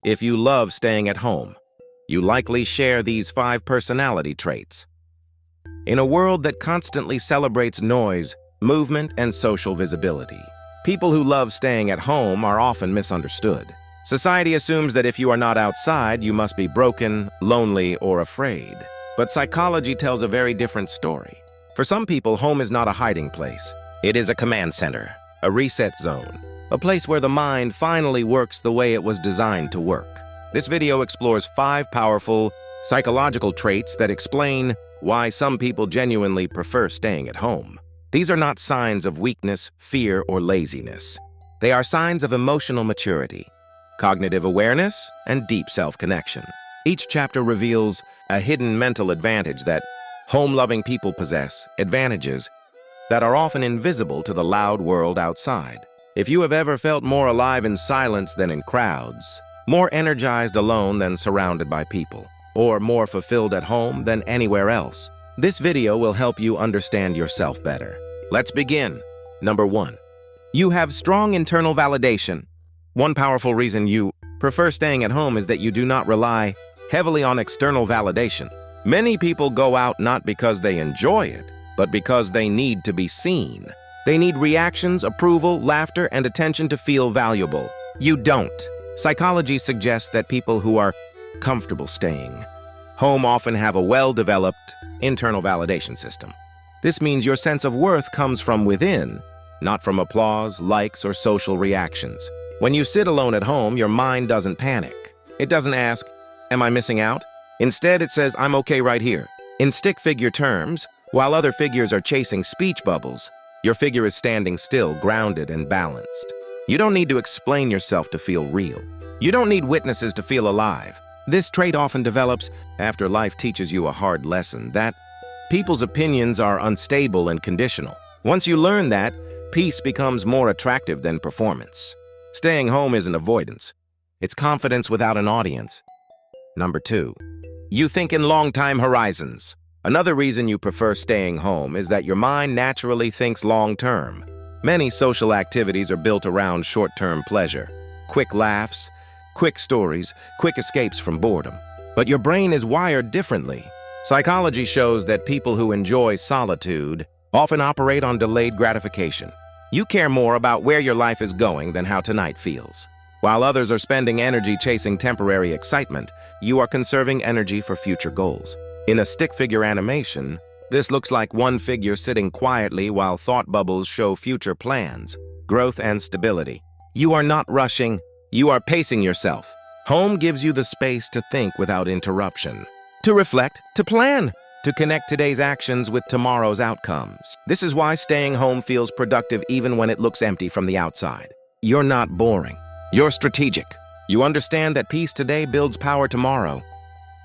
If you love staying at home, you likely share these 5 personality traits. In a world that constantly celebrates noise, movement, and social visibility, people who love staying at home are often misunderstood. Society assumes that if you are not outside, you must be broken, lonely, or afraid. But psychology tells a very different story. For some people, home is not a hiding place. It is a command center, a reset zone, a place where the mind finally works the way it was designed to work. This video explores 5 powerful psychological traits that explain why some people genuinely prefer staying at home. These are not signs of weakness, fear, or laziness. They are signs of emotional maturity, cognitive awareness, and deep self-connection. Each chapter reveals a hidden mental advantage that home-loving people possess, advantages that are often invisible to the loud world outside. If you have ever felt more alive in silence than in crowds, more energized alone than surrounded by people, or more fulfilled at home than anywhere else, this video will help you understand yourself better. Let's begin. Number 1. You have strong internal validation. One powerful reason you prefer staying at home is that you do not rely heavily on external validation. Many people go out not because they enjoy it, but because they need to be seen. They need reactions, approval, laughter, and attention to feel valuable. You don't. Psychology suggests that people who are comfortable staying home often have a well-developed internal validation system. This means your sense of worth comes from within, not from applause, likes, or social reactions. When you sit alone at home, your mind doesn't panic. It doesn't ask, "Am I missing out?" Instead, it says, "I'm okay right here." In stick figure terms, while other figures are chasing speech bubbles, your figure is standing still, grounded, and balanced. You don't need to explain yourself to feel real. You don't need witnesses to feel alive. This trait often develops after life teaches you a hard lesson, that people's opinions are unstable and conditional. Once you learn that, peace becomes more attractive than performance. Staying home isn't avoidance. It's confidence without an audience. Number 2. You think in long-time horizons. Another reason you prefer staying home is that your mind naturally thinks long-term. Many social activities are built around short-term pleasure. Quick laughs, quick stories, quick escapes from boredom. But your brain is wired differently. Psychology shows that people who enjoy solitude often operate on delayed gratification. You care more about where your life is going than how tonight feels. While others are spending energy chasing temporary excitement, you are conserving energy for future goals. In a stick figure animation, this looks like one figure sitting quietly while thought bubbles show future plans, growth, and stability. You are not rushing, you are pacing yourself. Home gives you the space to think without interruption, to reflect, to plan, to connect today's actions with tomorrow's outcomes. This is why staying home feels productive even when it looks empty from the outside. You're not boring. You're strategic. You understand that peace today builds power tomorrow.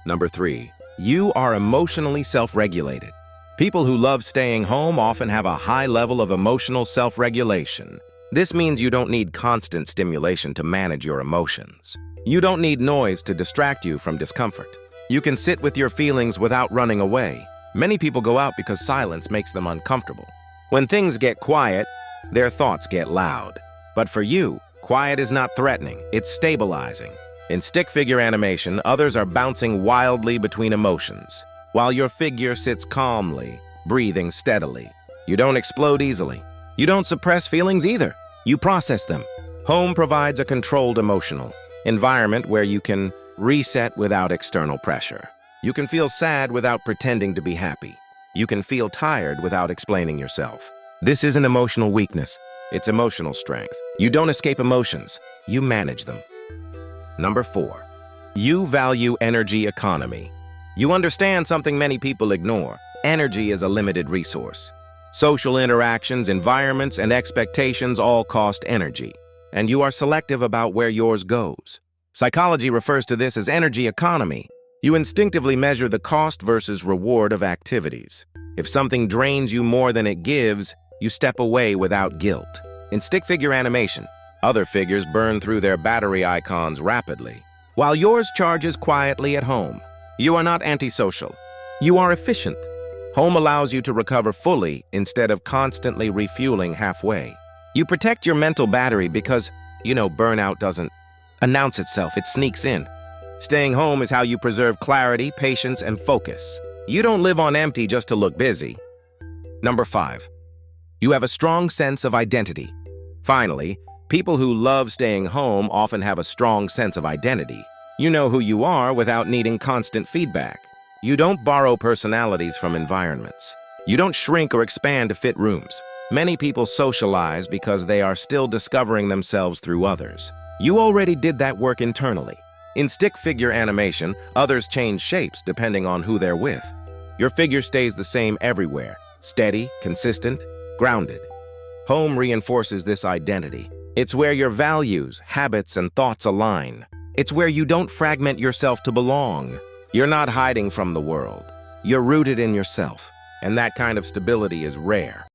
Number 3. You are emotionally self-regulated. People who love staying home often have a high level of emotional self-regulation. This means you don't need constant stimulation to manage your emotions. You don't need noise to distract you from discomfort. You can sit with your feelings without running away. Many people go out because silence makes them uncomfortable. When things get quiet, their thoughts get loud. But for you, quiet is not threatening, it's stabilizing. In stick figure animation, others are bouncing wildly between emotions, while your figure sits calmly, breathing steadily. You don't explode easily. You don't suppress feelings either. You process them. Home provides a controlled emotional environment where you can reset without external pressure. You can feel sad without pretending to be happy. You can feel tired without explaining yourself. This isn't emotional weakness. It's emotional strength. You don't escape emotions. You manage them. Number 4. You value energy economy. You understand something many people ignore. Energy is a limited resource. Social interactions, environments, and expectations all cost energy, and you are selective about where yours goes. Psychology refers to this as energy economy. You instinctively measure the cost versus reward of activities. If something drains you more than it gives, you step away without guilt. In stick figure animation, other figures burn through their battery icons rapidly, while yours charges quietly at home. You are not antisocial. You are efficient. Home allows you to recover fully instead of constantly refueling halfway. You protect your mental battery because, burnout doesn't announce itself, it sneaks in. Staying home is how you preserve clarity, patience, and focus. You don't live on empty just to look busy. Number 5. You have a strong sense of identity. Finally, people who love staying home often have a strong sense of identity. You know who you are without needing constant feedback. You don't borrow personalities from environments. You don't shrink or expand to fit rooms. Many people socialize because they are still discovering themselves through others. You already did that work internally. In stick figure animation, others change shapes depending on who they're with. Your figure stays the same everywhere, steady, consistent, grounded. Home reinforces this identity. It's where your values, habits, and thoughts align. It's where you don't fragment yourself to belong. You're not hiding from the world. You're rooted in yourself, and that kind of stability is rare.